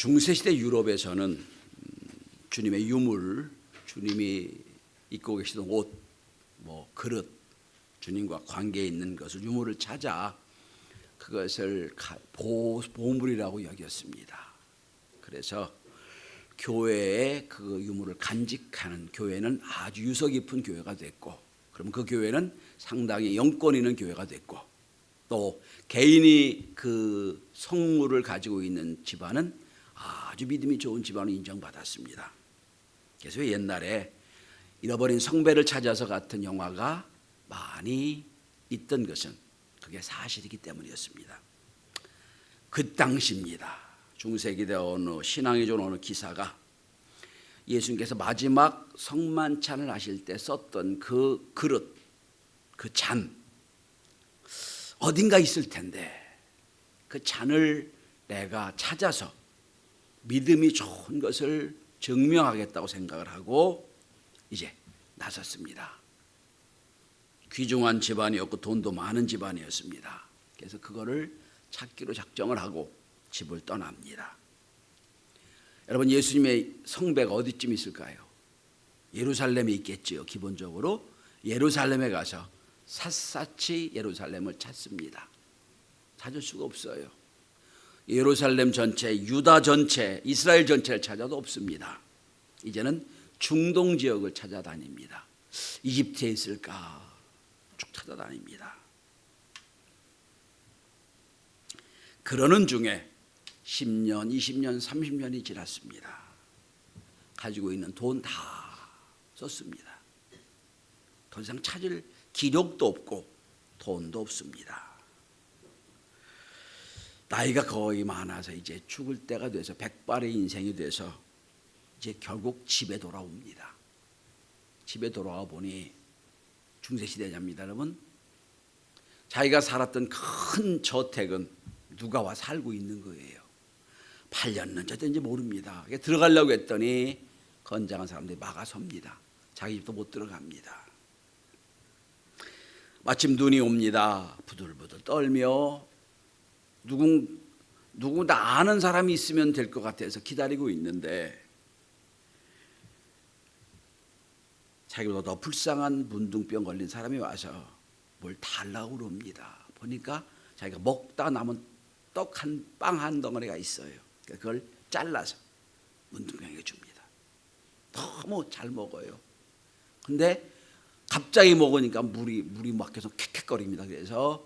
중세시대 유럽에서는 주님의 유물, 주님이 입고 계시던 옷, 그릇, 주님과 관계에 있는 것을 유물을 찾아 그것을 보물이라고 여겼습니다. 그래서 교회에 그 유물을 간직하는 교회는 아주 유서 깊은 교회가 됐고, 그럼 그 교회는 상당히 영권 있는 교회가 됐고, 또 개인이 그 성물을 가지고 있는 집안은 아주 믿음이 좋은 집안으로 인정받았습니다. 그래서 옛날에 잃어버린 성배를 찾아서 같은 영화가 많이 있던 것은 그게 사실이기 때문이었습니다. 그 당시입니다. 중세기대 어느 신앙이 좋은 어느 기사가 예수님께서 마지막 성만찬을 하실 때 썼던 그 그릇, 그 잔, 어딘가 있을 텐데 그 잔을 내가 찾아서 믿음이 좋은 것을 증명하겠다고 생각을 하고 이제 나섰습니다. 귀중한 집안이었고 돈도 많은 집안이었습니다. 그래서 그거를 찾기로 작정을 하고 집을 떠납니다. 여러분, 예수님의 성배가 어디쯤 있을까요? 예루살렘에 있겠지요. 기본적으로 예루살렘에 가서 샅샅이 예루살렘을 찾습니다. 찾을 수가 없어요. 예루살렘 전체, 유다 전체, 이스라엘 전체를 찾아도 없습니다. 이제는 중동 지역을 찾아다닙니다. 이집트에 있을까 쭉 찾아다닙니다. 그러는 중에 10년, 20년, 30년이 지났습니다. 가지고 있는 돈 다 썼습니다. 더 이상 찾을 기력도 없고 돈도 없습니다. 나이가 거의 많아서 이제 죽을 때가 돼서 백발의 인생이 돼서 이제 결국 집에 돌아옵니다. 집에 돌아와 보니 중세시대입니다, 여러분. 자기가 살았던 큰 저택은 누가 와 살고 있는 거예요. 8년은 어쩐지 모릅니다. 들어가려고 했더니 건장한 사람들이 막아섭니다. 자기 집도 못 들어갑니다. 마침 눈이 옵니다. 부들부들 떨며 누구나 아는 사람이 있으면 될 것 같아서 기다리고 있는데 자기보다 더 불쌍한 문둥병 걸린 사람이 와서 뭘 달라고 그럽니다. 보니까 자기가 먹다 남은 빵 한 덩어리가 있어요. 그걸 잘라서 문둥병에게 줍니다. 너무 잘 먹어요. 근데 갑자기 먹으니까 물이 막 계속 캑캑거립니다. 그래서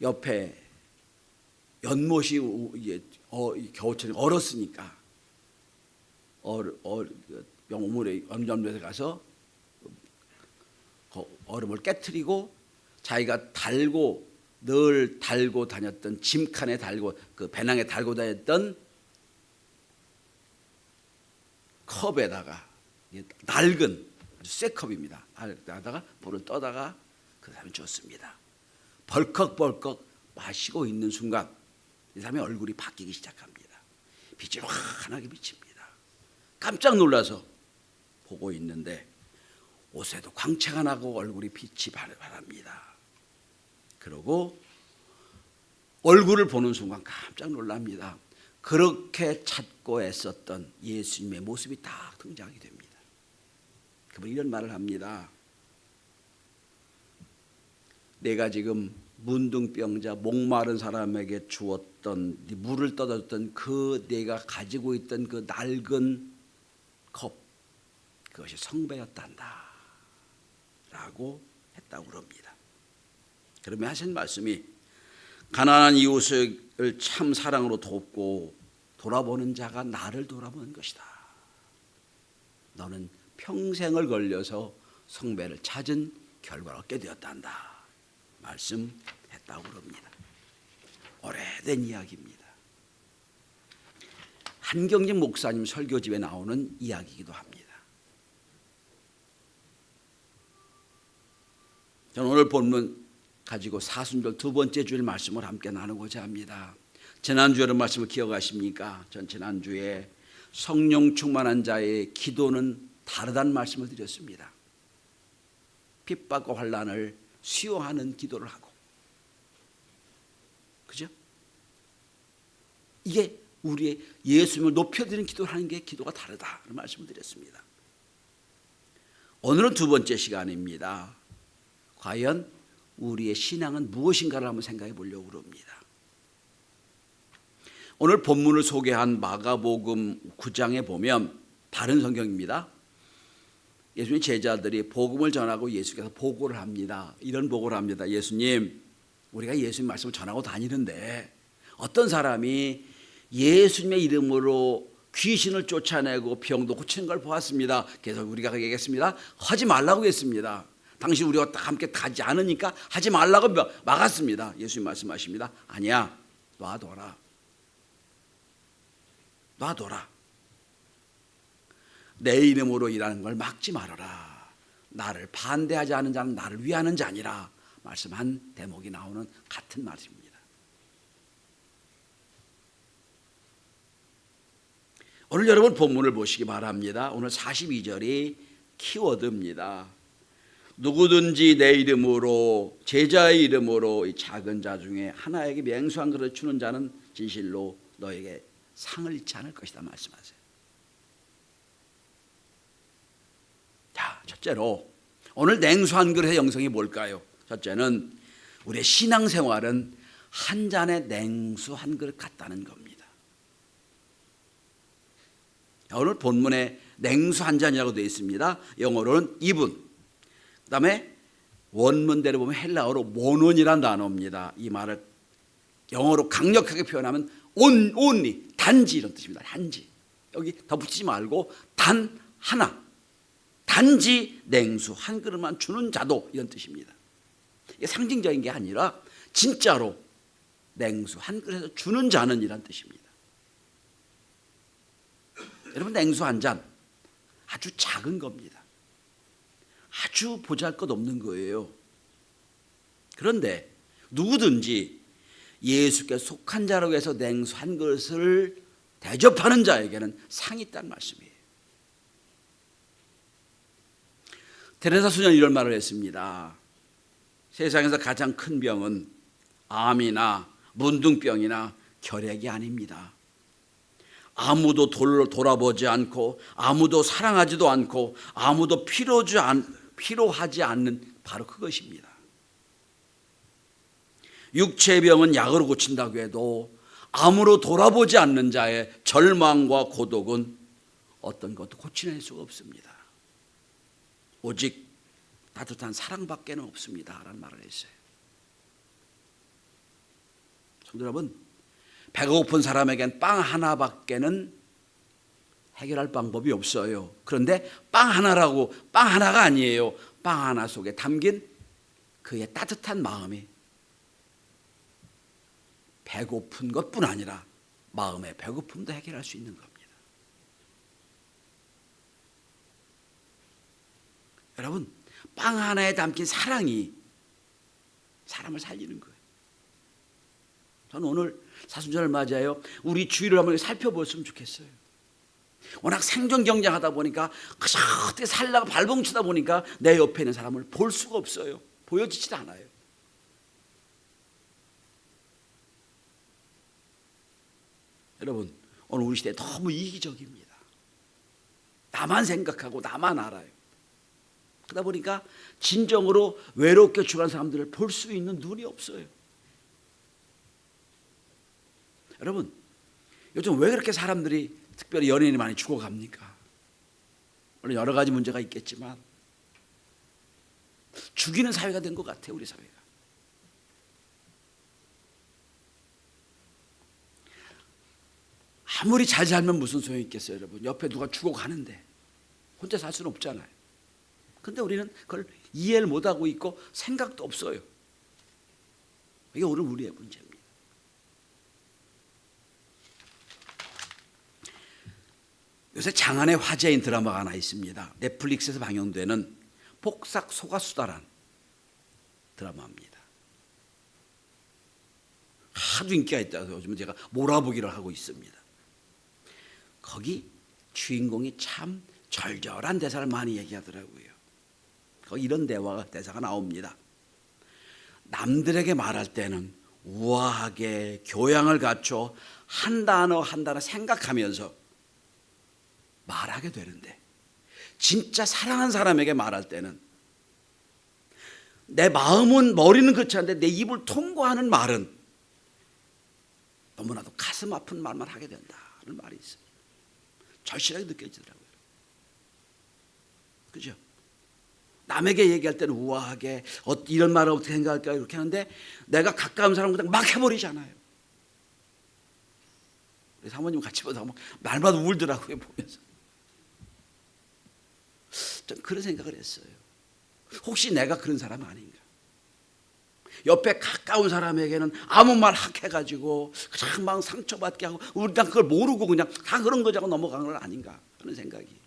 옆에 연못이 겨우철에 얼었으니까 명물에 연못에 가서 얼음을 깨트리고 자기가 늘 달고 다녔던 짐칸에 달고 그 배낭에 달고 다녔던 컵에다가 낡은 아주 새 컵입니다. 낡다가 물을 떠다가 그 사람이 줬습니다. 벌컥벌컥 마시고 있는 순간 이 사람의 얼굴이 바뀌기 시작합니다. 빛이 환하게 비칩니다. 깜짝 놀라서 보고 있는데 옷에도 광채가 나고 얼굴이 빛이 바랍니다. 그러고 얼굴을 보는 순간 깜짝 놀랍니다. 그렇게 찾고 애썼던 예수님의 모습이 딱 등장하게 됩니다. 그분이 이런 말을 합니다. 내가 지금 문둥병자 목마른 사람에게 주었던 물을 떠줬던 그 내가 가지고 있던 그 낡은 컵, 그것이 성배였단다 라고 했다고 그럽니다. 그러면 하신 말씀이 가난한 이웃을 참 사랑으로 돕고 돌아보는 자가 나를 돌아보는 것이다. 너는 평생을 걸려서 성배를 찾은 결과를 얻게 되었단다 말씀했다고 그럽니다. 오래된 이야기입니다. 한경직 목사님 설교집에 나오는 이야기이기도 합니다. 저는 오늘 본문 가지고 사순절 두 번째 주일 말씀을 함께 나누고자 합니다. 지난주에 말씀을 기억하십니까? 전 지난주에 성령 충만한 자의 기도는 다르다는 말씀을 드렸습니다. 핍박과 환난을 수용하는 기도를 하고, 그죠? 이게 우리의 예수님을 높여드리는 기도를 하는 게 기도가 다르다 그런 말씀을 드렸습니다. 오늘은 두 번째 시간입니다. 과연 우리의 신앙은 무엇인가를 한번 생각해 보려고 합니다. 오늘 본문을 소개한 마가복음 9장에 보면 다른 성경입니다. 예수님 제자들이 복음을 전하고 예수께서 보고를 합니다. 이런 보고를 합니다. 예수님, 우리가 예수님 말씀을 전하고 다니는데 어떤 사람이 예수님의 이름으로 귀신을 쫓아내고 병도 고치는 걸 보았습니다. 그래서 우리가 얘기했습니다. 하지 말라고 했습니다. 당신 우리와 함께 가지 않으니까 하지 말라고 막았습니다. 예수님 말씀하십니다. 아니야, 놔둬라. 놔둬라. 내 이름으로 일하는 걸 막지 말아라. 나를 반대하지 않은 자는 나를 위하는 자니라 말씀한 대목이 나오는 같은 말씀입니다. 오늘 여러분 본문을 보시기 바랍니다. 오늘 42절이 키워드입니다. 누구든지 내 이름으로 제자의 이름으로 이 작은 자 중에 하나에게 맹수한 그릇 주는 자는 진실로 너에게 상을 잃지 않을 것이다 말씀하세요. 자, 첫째로 오늘 냉수한 그릇의 영성이 뭘까요? 첫째는 우리의 신앙생활은 한 잔의 냉수 한 그릇 같다는 겁니다. 오늘 본문에 냉수 한 잔이라고 되어 있습니다. 영어로는 이분, 그 다음에 원문대로 보면 헬라어로 모논이라는 단어입니다. 이 말을 영어로 강력하게 표현하면 only, 단지 이런 뜻입니다. 단지. 여기 더 붙이지 말고 단 하나, 단지 냉수 한 그릇만 주는 자도 이런 뜻입니다. 이게 상징적인 게 아니라 진짜로 냉수 한 그릇에서 주는 자는 이란 뜻입니다. 여러분, 냉수 한 잔 아주 작은 겁니다. 아주 보잘것없는 거예요. 그런데 누구든지 예수께 속한 자라고 해서 냉수 한 그릇을 대접하는 자에게는 상이 있다는 말씀이에요. 테레사 수녀는 이런 말을 했습니다. 세상에서 가장 큰 병은 암이나 문둥병이나 결핵이 아닙니다. 아무도 돌아보지 않고 아무도 사랑하지도 않고 아무도 필요하지 않는 바로 그것입니다. 육체의 병은 약으로 고친다고 해도 아무로 돌아보지 않는 자의 절망과 고독은 어떤 것도 고쳐낼 수가 없습니다. 오직 따뜻한 사랑밖에는 없습니다 라는 말을 했어요. 성도 여러분, 배가 고픈 사람에겐 빵 하나밖에는 해결할 방법이 없어요. 그런데 빵 하나가 아니에요. 빵 하나 속에 담긴 그의 따뜻한 마음이 배고픈 것뿐 아니라 마음의 배고픔도 해결할 수 있는 겁니다. 여러분, 빵 하나에 담긴 사랑이 사람을 살리는 거예요. 저는 오늘 사순절을 맞이하여 우리 주위를 한번 살펴보았으면 좋겠어요. 워낙 생존 경쟁하다 보니까 그저 어떻게 살려고 발버둥치다 보니까 내 옆에 있는 사람을 볼 수가 없어요. 보여지지도 않아요. 여러분, 오늘 우리 시대 너무 이기적입니다. 나만 생각하고 나만 알아요. 그러다 보니까 진정으로 외롭게 죽어가는 사람들을 볼 수 있는 눈이 없어요. 여러분, 요즘 왜 그렇게 사람들이 특별히 연예인이 많이 죽어갑니까? 물론 여러 가지 문제가 있겠지만 죽이는 사회가 된 것 같아요, 우리 사회가. 아무리 잘 살면 무슨 소용이 있겠어요, 여러분. 옆에 누가 죽어가는데 혼자 살 수는 없잖아요. 그런데 우리는 그걸 이해를 못하고 있고 생각도 없어요. 이게 오늘 우리의 문제입니다. 요새 장안의 화제인 드라마가 하나 있습니다. 넷플릭스에서 방영되는 폭삭 속았수다란 드라마입니다. 하도 인기가 있다고 요즘 제가 몰아보기를 하고 있습니다. 거기 주인공이 참 절절한 대사를 많이 얘기하더라고요. 거기 이런 대사가 나옵니다. 남들에게 말할 때는 우아하게 교양을 갖춰 한 단어 한 단어 생각하면서 말하게 되는데, 진짜 사랑하는 사람에게 말할 때는 내 마음은 머리는 그렇지 않은데 내 입을 통과하는 말은 너무나도 가슴 아픈 말만 하게 된다는 말이 있어요. 절실하게 느껴지더라고요. 그죠? 남에게 얘기할 때는 우아하게 이런 말을 어떻게 생각할까 이렇게 하는데, 내가 가까운 사람 그냥 막 해버리잖아요. 우리 사모님 같이 보다가 날마다 울더라고요, 보면서. 좀 그런 생각을 했어요. 혹시 내가 그런 사람 아닌가? 옆에 가까운 사람에게는 아무 말 학 해가지고 그냥 막 상처받게 하고, 우리 다 그걸 모르고 그냥 다 그런 거자고 넘어가는 건 아닌가 하는 생각이.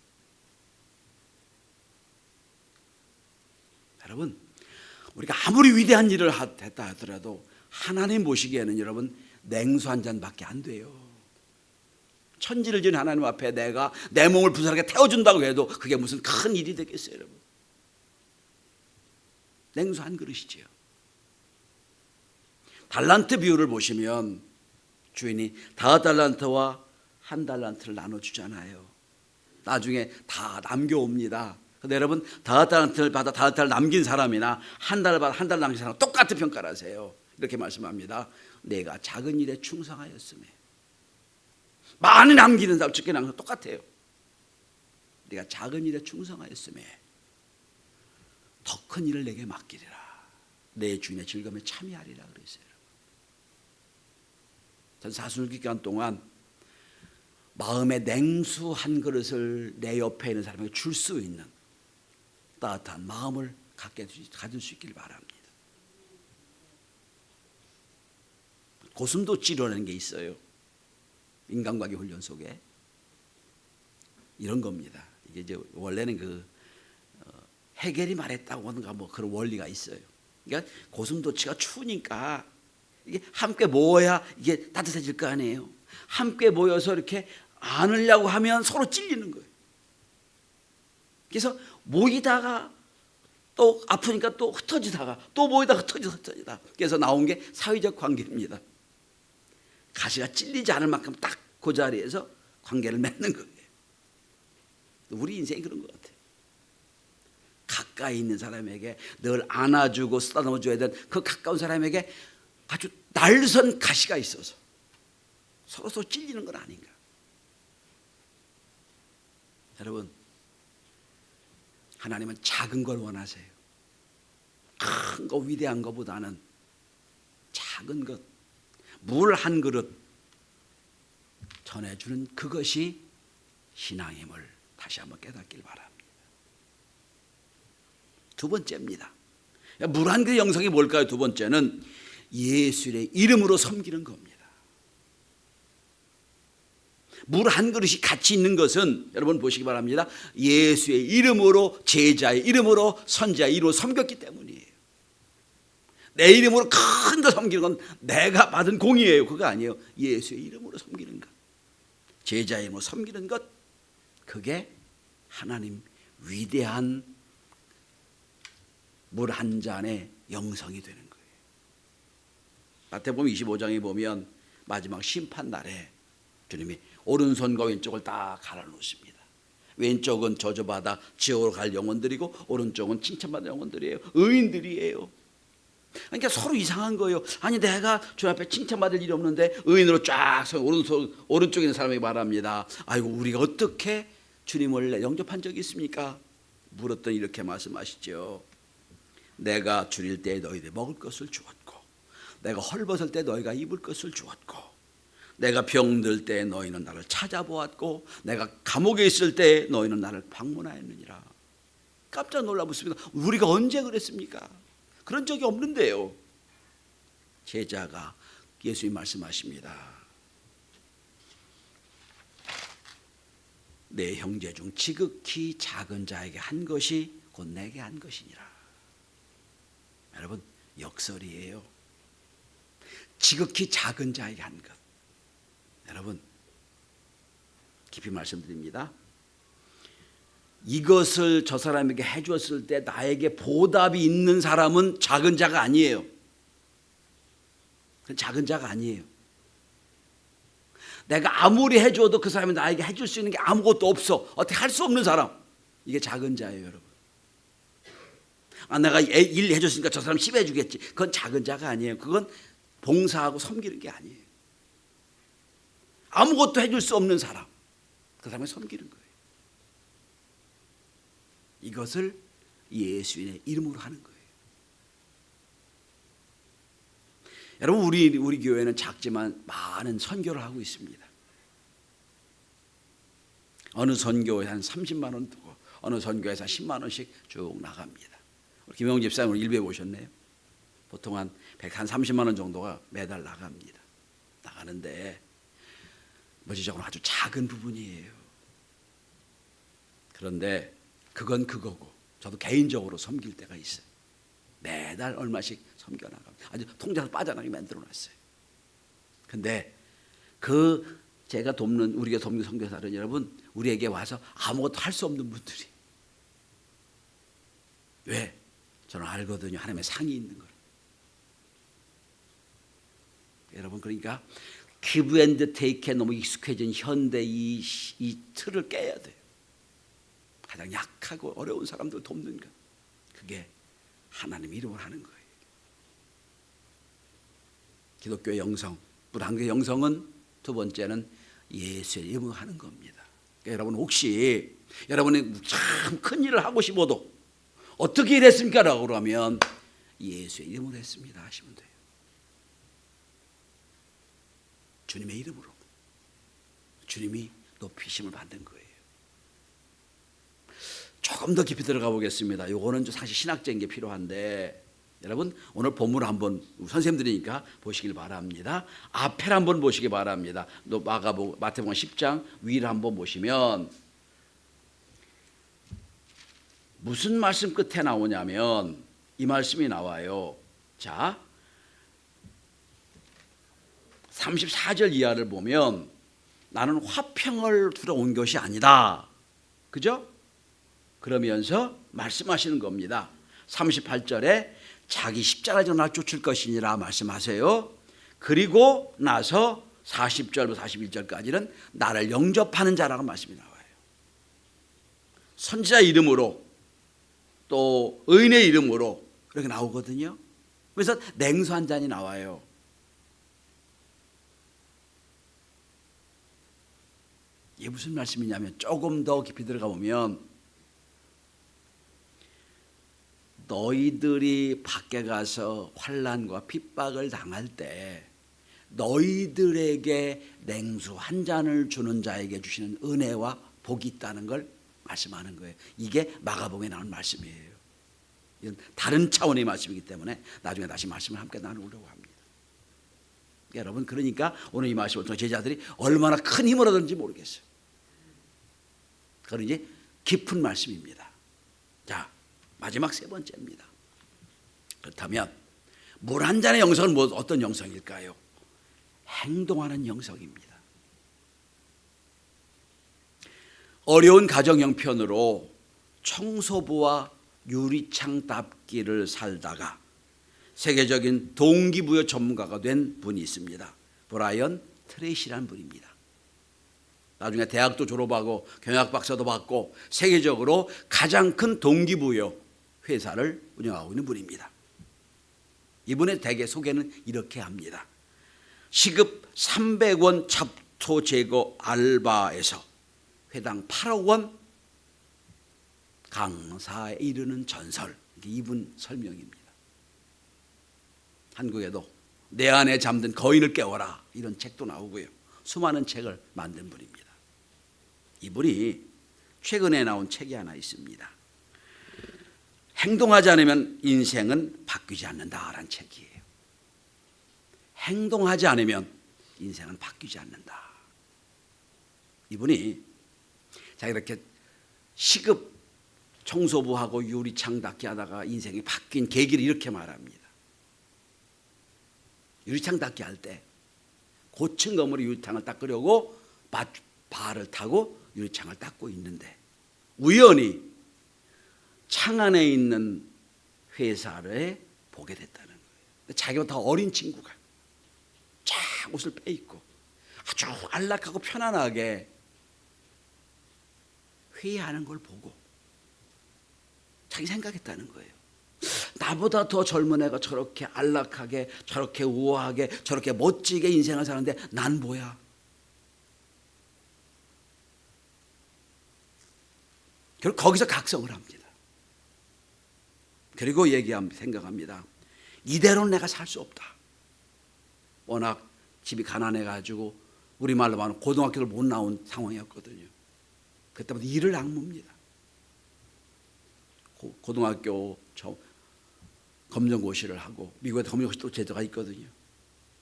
여러분, 우리가 아무리 위대한 일을 했다 하더라도 하나님 보시기에는 여러분 냉수 한 잔밖에 안 돼요. 천지를 지은 하나님 앞에 내가 내 몸을 부스하게 태워준다고 해도 그게 무슨 큰 일이 되겠어요, 여러분. 냉수 한 그릇이지요. 달란트 비유를 보시면 주인이 5달란트와 1달란트를 나눠주잖아요. 나중에 다 남겨옵니다. 근데 여러분 5달란트를 받아 5달을 남긴 사람이나 1달을 받아 1달 남긴 사람 똑같은 평가를 하세요. 이렇게 말씀합니다. 내가 작은 일에 충성하였으며. 많이 남기는 사람 적게 남기는 사람 똑같아요. 내가 작은 일에 충성하였으며 더 큰 일을 내게 맡기리라. 내 주인의 즐거움에 참여하리라 그랬어요. 전 사순 기간 동안 마음의 냉수 한 그릇을 내 옆에 있는 사람에게 줄 수 있는 따뜻한 마음을 가질 수 있길 바랍니다. 고슴도치라는 게 있어요. 인간관계 훈련 속에 이런 겁니다. 이게 이제 원래는 해겔이 말했다고 하는가 그런 원리가 있어요. 그러니까 고슴도치가 추우니까 이게 함께 모여야 이게 따뜻해질 거 아니에요. 함께 모여서 이렇게 안으려고 하면 서로 찔리는 거예요. 그래서 모이다가 또 아프니까 또 흩어지다가 또 모이다가 흩어지다. 그래서 나온 게 사회적 관계입니다. 가시가 찔리지 않을 만큼 딱 그 자리에서 관계를 맺는 거예요. 우리 인생이 그런 것 같아요. 가까이 있는 사람에게 늘 안아주고 쓰다듬어줘야 되는 그 가까운 사람에게 아주 날선 가시가 있어서 서로 찔리는 건 아닌가. 여러분, 하나님은 작은 걸 원하세요. 큰 거 위대한 것보다는 작은 것, 물 한 그릇 전해주는 그것이 신앙임을 다시 한번 깨닫길 바랍니다. 두 번째입니다. 물 한 그릇 영성이 뭘까요? 두 번째는 예수의 이름으로 섬기는 겁니다. 물 한 그릇이 같이 있는 것은 여러분 보시기 바랍니다. 예수의 이름으로, 제자의 이름으로, 선지자의 이름으로 섬겼기 때문이에요. 내 이름으로 큰 거 섬기는 건 내가 받은 공이에요. 그거 아니에요. 예수의 이름으로 섬기는 것, 제자의 이름으로 섬기는 것, 그게 하나님 위대한 물 한 잔의 영성이 되는 거예요. 마태복음 25장에 보면 마지막 심판 날에 주님이 오른손과 왼쪽을 다 갈아놓으십니다. 왼쪽은 저주받아 지옥으로 갈 영혼들이고 오른쪽은 칭찬받는 영혼들이에요. 의인들이에요. 그러니까 서로 이상한 거예요. 아니 내가 주 앞에 칭찬받을 일이 없는데 의인으로 쫙 서 오른쪽에 있는 사람에게 말합니다. 아이고 우리가 어떻게 주님을 영접한 적이 있습니까? 물었더니 이렇게 말씀하시죠. 내가 줄일 때 너희들 먹을 것을 주었고, 내가 헐벗을 때 너희가 입을 것을 주었고, 내가 병들 때 너희는 나를 찾아보았고, 내가 감옥에 있을 때 너희는 나를 방문하였느니라. 깜짝 놀라붙습니다. 우리가 언제 그랬습니까? 그런 적이 없는데요. 제자가 예수님 말씀하십니다. 내 형제 중 지극히 작은 자에게 한 것이 곧 내게 한 것이니라. 여러분 역설이에요. 지극히 작은 자에게 한 것. 여러분 깊이 말씀드립니다. 이것을 저 사람에게 해주었을 때 나에게 보답이 있는 사람은 작은 자가 아니에요. 그건 작은 자가 아니에요. 내가 아무리 해줘도 그 사람이 나에게 해줄 수 있는 게 아무것도 없어. 어떻게 할 수 없는 사람. 이게 작은 자예요, 여러분. 내가 일 해줬으니까 저 사람 10 해주겠지. 그건 작은 자가 아니에요. 그건 봉사하고 섬기는 게 아니에요. 아무것도 해줄 수 없는 사람. 그 사람을 섬기는 거예요. 이것을 예수의 이름으로 하는 거예요. 여러분, 우리 교회는 작지만 많은 선교를 하고 있습니다. 어느 선교에 한 30만 원 두고 어느 선교에서 10만 원씩 쭉 나갑니다. 우리 김영 집사님 오늘 일부에 오셨네요. 보통 한 30만 원 정도가 매달 나갑니다. 나가는데 물질적으로 아주 작은 부분이에요. 그런데 그건 그거고 저도 개인적으로 섬길 때가 있어요. 매달 얼마씩 섬겨나갑니다. 아주 통장에서 빠져나가게 만들어놨어요. 근데 제가 돕는 우리가 돕는 선교사는 여러분 우리에게 와서 아무것도 할 수 없는 분들이. 왜? 저는 알거든요. 하나님의 상이 있는 걸. 여러분 그러니까 give and take에 너무 익숙해진 현대 이 틀을 깨야 돼요. 가장 약하고 어려운 사람들 돕는 것. 그게 하나님 이름으로 하는 거예요. 기독교의 영성, 불안교의 영성은 두 번째는 예수의 이름으로 하는 겁니다. 그러니까 여러분 혹시 여러분이 참 큰 일을 하고 싶어도 어떻게 일했습니까? 라고 그러면 예수의 이름으로 했습니다 하시면 돼요. 주님의 이름으로. 주님이 높이심을 받는 거예요. 조금 더 깊이 들어가 보겠습니다. 요거는 사실 신학적인 게 필요한데 여러분 오늘 본문을 한번 선생님들이니까 보시길 바랍니다. 앞에를 한번 보시기 바랍니다. 마태복음 10장 위를 한번 보시면 무슨 말씀 끝에 나오냐면 이 말씀이 나와요. 자 34절 이하를 보면 나는 화평을 주러 온 것이 아니다. 그죠? 그러면서 말씀하시는 겁니다. 38절에 자기 십자가에서 날 쫓을 것이니라 말씀하세요. 그리고 나서 40절부터 41절까지는 나를 영접하는 자라고 말씀이 나와요. 선지자 이름으로 또 의인의 이름으로 이렇게 나오거든요. 그래서 냉수 한 잔이 나와요. 이게 무슨 말씀이냐면 조금 더 깊이 들어가 보면 너희들이 밖에 가서 환난과 핍박을 당할 때 너희들에게 냉수 한 잔을 주는 자에게 주시는 은혜와 복이 있다는 걸 말씀하는 거예요. 이게 마가복음에 나오는 말씀이에요. 이건 다른 차원의 말씀이기 때문에 나중에 다시 말씀을 함께 나누려고 합니다. 여러분 그러니까 오늘 이 말씀을 통해 제자들이 얼마나 큰 힘을 얻었는지 모르겠어요. 그러니 깊은 말씀입니다. 자 마지막 세 번째입니다. 그렇다면 물 한 잔의 영성은 어떤 영성일까요? 행동하는 영성입니다. 어려운 가정 형편으로 청소부와 유리창 닦기를 살다가 세계적인 동기부여 전문가가 된 분이 있습니다. 브라이언 트레이시라는 분입니다. 나중에 대학도 졸업하고 경영학 박사도 받고 세계적으로 가장 큰 동기부여 회사를 운영하고 있는 분입니다. 이분의 대개 소개는 이렇게 합니다. 시급 300원 잡초 제거 알바에서 회당 8억 원 강사에 이르는 전설. 이분 설명입니다. 한국에도 내 안에 잠든 거인을 깨워라 이런 책도 나오고요. 수많은 책을 만든 분입니다. 이분이 최근에 나온 책이 하나 있습니다. 행동하지 않으면 인생은 바뀌지 않는다라는 책이에요. 행동하지 않으면 인생은 바뀌지 않는다. 이분이 자기 이렇게 시급 청소부하고 유리창 닦기 하다가 인생이 바뀐 계기를 이렇게 말합니다. 유리창 닦기 할 때 고층 건물의 유리창을 닦으려고 발을 타고 유리창을 닦고 있는데 우연히 창 안에 있는 회사를 보게 됐다는 거예요. 자기보다 더 어린 친구가 딱 옷을 빼입고 아주 안락하고 편안하게 회의하는 걸 보고 자기 생각했다는 거예요. 나보다 더 젊은 애가 저렇게 안락하게, 저렇게 우아하게, 저렇게 멋지게 인생을 사는데 난 뭐야? 그리고 거기서 각성을 합니다. 그리고 생각합니다. 이대로는 내가 살 수 없다. 워낙 집이 가난해가지고 우리말로 말하면 고등학교를 못 나온 상황이었거든요. 그때부터 일을 악뭅니다. 고등학교 검정고시를 하고, 미국에 검정고시 또 제도가 있거든요.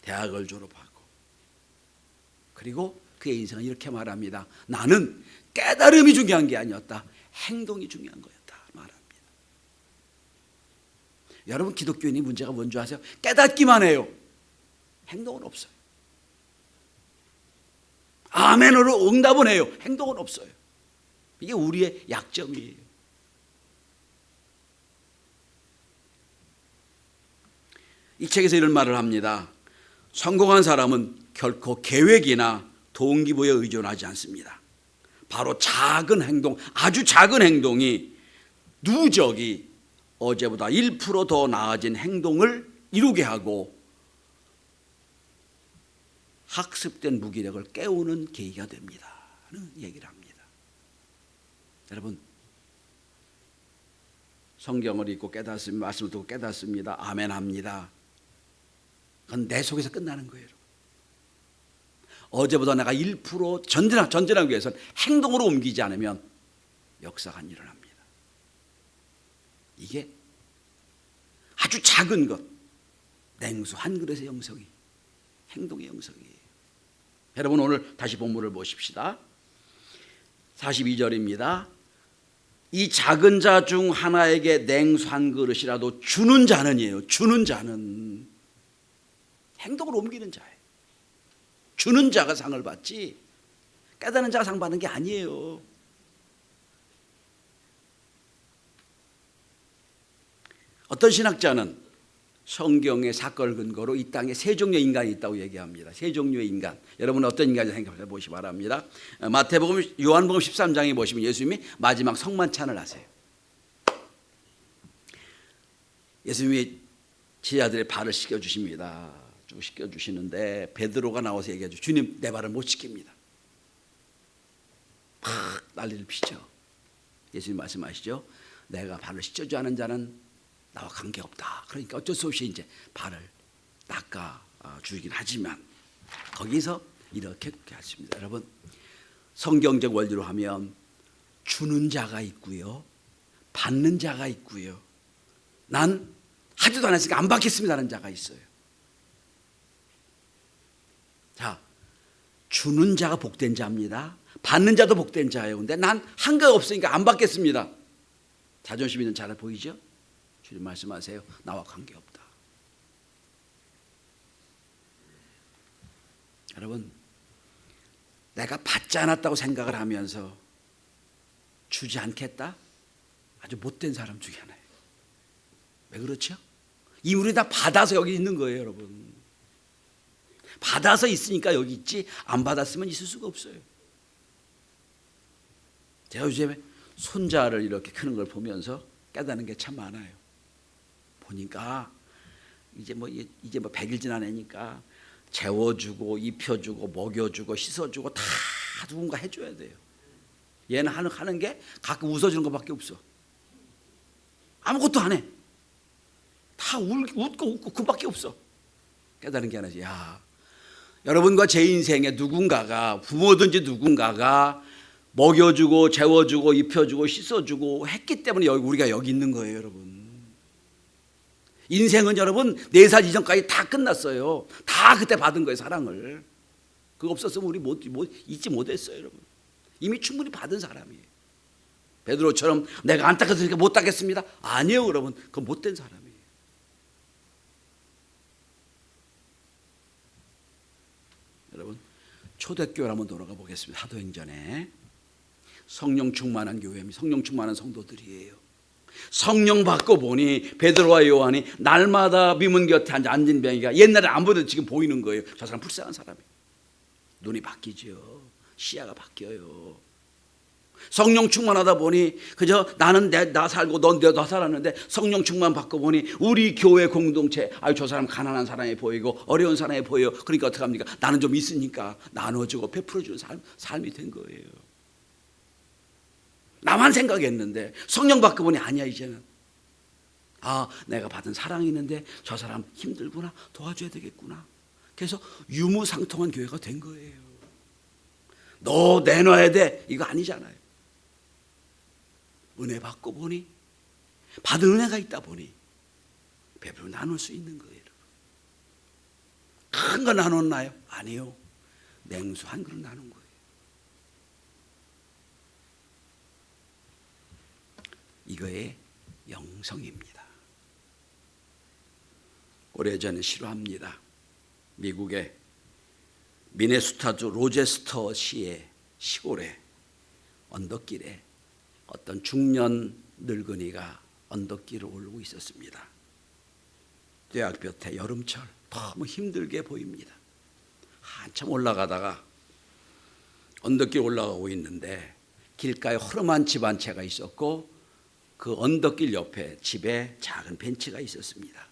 대학을 졸업하고, 그리고 그의 인생은 이렇게 말합니다. 나는 깨달음이 중요한 게 아니었다. 행동이 중요한 거였다 말합니다. 여러분, 기독교인이 문제가 뭔지 아세요? 깨닫기만 해요. 행동은 없어요. 아멘으로 응답은 해요. 행동은 없어요. 이게 우리의 약점이에요. 이 책에서 이런 말을 합니다. 성공한 사람은 결코 계획이나 동기부여에 의존하지 않습니다. 바로 작은 행동, 아주 작은 행동이 누적이 어제보다 1% 더 나아진 행동을 이루게 하고 학습된 무기력을 깨우는 계기가 됩니다 하는 얘기를 합니다. 여러분, 성경을 읽고 깨닫습니다. 말씀을 듣고 깨닫습니다. 아멘 합니다. 그건 내 속에서 끝나는 거예요. 어제보다 내가 1% 전진하기 위해서는 행동으로 옮기지 않으면 역사가 안 일어납니다. 이게 아주 작은 것, 냉수 한 그릇의 영성이 행동의 영성이에요. 여러분, 오늘 다시 본문을 보십시다. 42절입니다. 이 작은 자 중 하나에게 냉수 한 그릇이라도 주는 자는이에요. 주는 자는 행동을 옮기는 자예요. 주는 자가 상을 받지 깨닫는 자가 상 받는 게 아니에요. 어떤 신학자는 성경의 사건을 근거로 이 땅에 세 종류의 인간이 있다고 얘기합니다. 세 종류의 인간. 여러분은 어떤 인간인지 생각해 보시기 바랍니다. 마태복음, 요한복음 13장에 보시면 예수님이 마지막 성만찬을 하세요. 예수님이 제자들의 발을 씻겨주십니다. 쭉 씻겨주시는데 베드로가 나와서 얘기하죠. 주님, 내 발을 못 씻깁니다. 막 난리를 피죠. 예수님 말씀하시죠. 내가 발을 씻겨주지 않은 자는 나와 관계없다. 그러니까 어쩔 수 없이 이제 발을 닦아 주긴 하지만 거기서 이렇게 하십니다. 여러분, 성경적 원리로 하면 주는 자가 있고요, 받는 자가 있고요, 난 하지도 않았으니까 안 받겠습니다라는 자가 있어요. 자, 주는 자가 복된 자입니다. 받는 자도 복된 자예요. 근데 난 한가가 없으니까 안 받겠습니다. 자존심 있는 자를 보이죠? 주님 말씀하세요. 나와 관계없다. 여러분, 내가 받지 않았다고 생각을 하면서 주지 않겠다? 아주 못된 사람 중에 하나예요. 왜 그렇죠? 이 우리 다 받아서 여기 있는 거예요, 여러분. 받아서 있으니까 여기 있지 안 받았으면 있을 수가 없어요. 제가 요즘에 손자를 이렇게 크는 걸 보면서 깨닫는 게 참 많아요. 보니까 이제 뭐 100일 지난 애니까 재워주고 입혀주고 먹여주고 씻어주고 다 누군가 해줘야 돼요. 얘는 하는 게 가끔 웃어주는 것밖에 없어. 아무것도 안 해. 다 웃고 그밖에 없어. 깨달은 게 하나지. 야, 여러분과 제 인생에 누군가가, 부모든지 누군가가 먹여주고 재워주고 입혀주고 씻어주고 했기 때문에 우리가 여기 있는 거예요, 여러분. 인생은 여러분 4살 이전까지 다 끝났어요. 다 그때 받은 거예요, 사랑을. 그거 없었으면 우리 잊지 못했어요, 여러분. 이미 충분히 받은 사람이에요. 베드로처럼 내가 안 닦았으니까 못 닦겠습니다. 아니에요, 여러분. 그건 못된 사람이에요. 여러분, 초대교회를 한번 돌아가 보겠습니다. 사도행전에 성령 충만한 교회입니다. 성령 충만한 성도들이에요. 성령 받고 보니 베드로와 요한이 날마다 비문 곁에 앉은 병이가 옛날에 안 보던 지금 보이는 거예요. 저 사람 불쌍한 사람이에요. 눈이 바뀌죠. 시야가 바뀌어요. 성령 충만하다 보니 그저 나는 나 살고 넌 나 살았는데 성령 충만 받고 보니 우리 교회 공동체 저 사람 가난한 사람이 보이고 어려운 사람이 보여. 그러니까 어떻게 합니까? 나는 좀 있으니까 나눠주고 베풀어주는 삶이 된 거예요. 나만 생각했는데 성령 받고 보니 아니야. 이제는 내가 받은 사랑이 있는데 저 사람 힘들구나, 도와줘야 되겠구나. 그래서 유무상통한 교회가 된 거예요. 너 내놔야 돼 이거 아니잖아요. 은혜 받고 보니, 받은 은혜가 있다 보니 배부르 나눌 수 있는 거예요. 큰 거 나눴나요? 아니요. 냉수 한 그릇 나눈 거예요. 이거의 영성입니다. 오래전에 실화입니다. 미국의 미네소타주 로제스터 시의 시골에 언덕길에 어떤 중년 늙은이가 언덕길을 오르고 있었습니다. 뙤약볕에 여름철 너무 힘들게 보입니다. 한참 올라가다가 언덕길 올라가고 있는데 길가에 허름한 집 한 채가 있었고 그 언덕길 옆에 집에 작은 벤치가 있었습니다.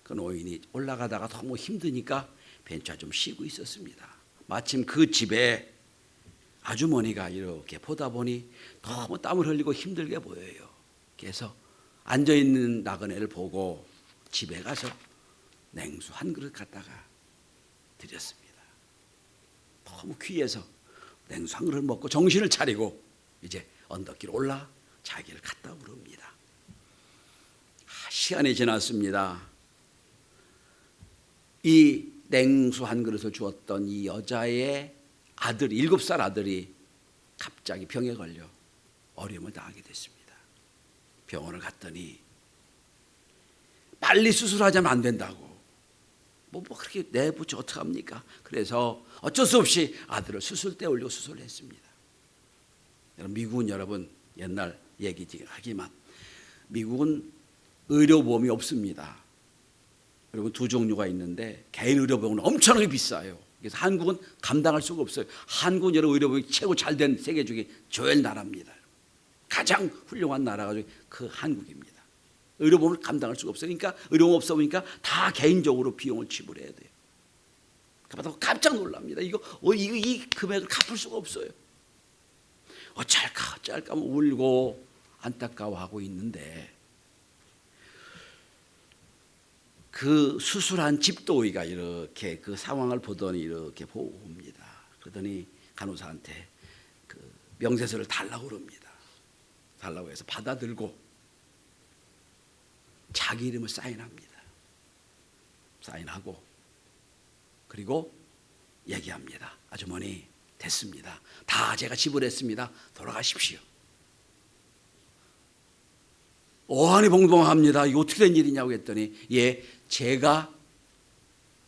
그 노인이 올라가다가 너무 힘드니까 벤치에 좀 쉬고 있었습니다. 마침 그 집에 아주머니가 이렇게 보다 보니 너무 땀을 흘리고 힘들게 보여요. 그래서 앉아있는 나그네를 보고 집에 가서 냉수 한 그릇 갖다가 드렸습니다. 너무 귀해서 냉수 한 그릇 먹고 정신을 차리고 이제 언덕길 올라 자기를 갔다 오릅니다. 시간이 지났습니다. 이 냉수 한 그릇을 주었던 이 여자의 아들이 7살 아들이 갑자기 병에 걸려 어려움을 당하게 됐습니다. 병원을 갔더니 빨리 수술하자면 안 된다고. 뭐 그렇게 내부치 어떡합니까? 그래서 어쩔 수 없이 아들을 수술대에 올리고 수술을 했습니다. 미국은 여러분 옛날 얘기긴 하지만 미국은 의료보험이 없습니다. 여러분 두 종류가 있는데 개인 의료보험은 엄청나게 비싸요. 그래서 한국은 감당할 수가 없어요. 한국은 여러분 의료보험이 최고 잘된 세계 중에 제일 나라입니다. 가장 훌륭한 나라가 그 한국입니다. 의료보험을 감당할 수가 없어요. 그러니까 의료보험 없어 보니까 다 개인적으로 비용을 지불해야 돼요. 그러다 깜짝 놀랍니다. 이 금액을 갚을 수가 없어요. 어쩔까 울고 안타까워하고 있는데 그 수술한 집도의가 이렇게 그 상황을 보더니 이렇게 보고 옵니다. 그러더니 간호사한테 그 명세서를 달라고 그럽니다. 달라고 해서 받아들고 자기 이름을 사인합니다. 사인하고 그리고 얘기합니다. 아주머니 됐습니다. 다 제가 지불했습니다. 돌아가십시오. 어안이 봉봉합니다. 이거 어떻게 된 일이냐고 했더니 제가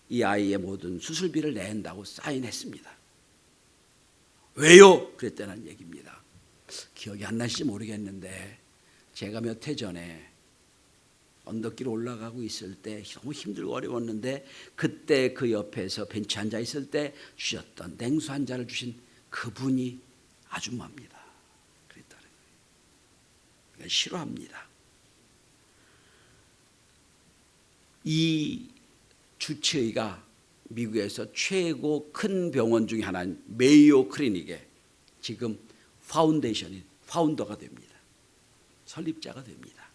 이 아이의 모든 수술비를 낸다고 사인했습니다. 왜요? 그랬다는 얘기입니다. 기억이 안 나실지 모르겠는데 제가 몇 해 전에 언덕길 올라가고 있을 때 너무 힘들고 어려웠는데 그때 그 옆에서 벤치 앉아 있을 때 주셨던 냉수 한 잔을 주신 그분이 아줌마입니다. 그랬다는 거예요. 싫어합니다. 이 주치의가 미국에서 최고 큰 병원 중에 하나인 메이오 클리닉에 지금 파운더가 됩니다. 설립자가 됩니다.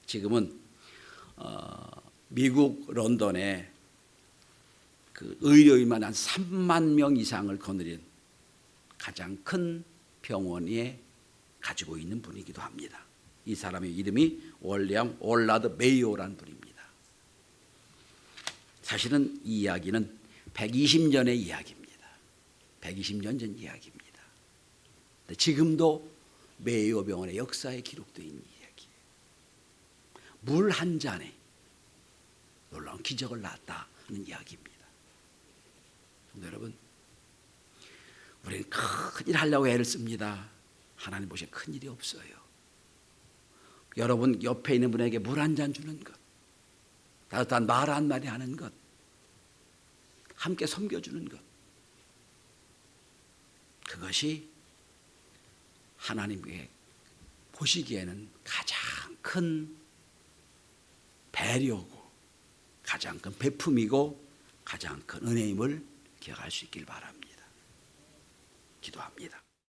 지금은 미국 런던에 그 의료인만 한 3만 명 이상을 거느린 가장 큰 병원에 가지고 있는 분이기도 합니다. 이 사람의 이름이 월리엄 올라드 메이오라는 분입니다. 사실은 이 이야기는 120년의 이야기입니다. 120년 전 이야기입니다. 근데 지금도 메이오 병원의 역사에 기록되어 있는 이야기예요. 물 한 잔에 놀라운 기적을 낳았다는 이야기입니다. 여러분, 우리는 큰일 하려고 애를 씁니다. 하나님 보시기에 큰일이 없어요. 여러분 옆에 있는 분에게 물 한 잔 주는 것, 따뜻한 말 한마디 하는 것, 함께 섬겨주는 것, 그것이 하나님께 보시기에는 가장 큰 배려고, 가장 큰 베품이고, 가장 큰 은혜임을 기억할 수 있길 바랍니다. 기도합니다.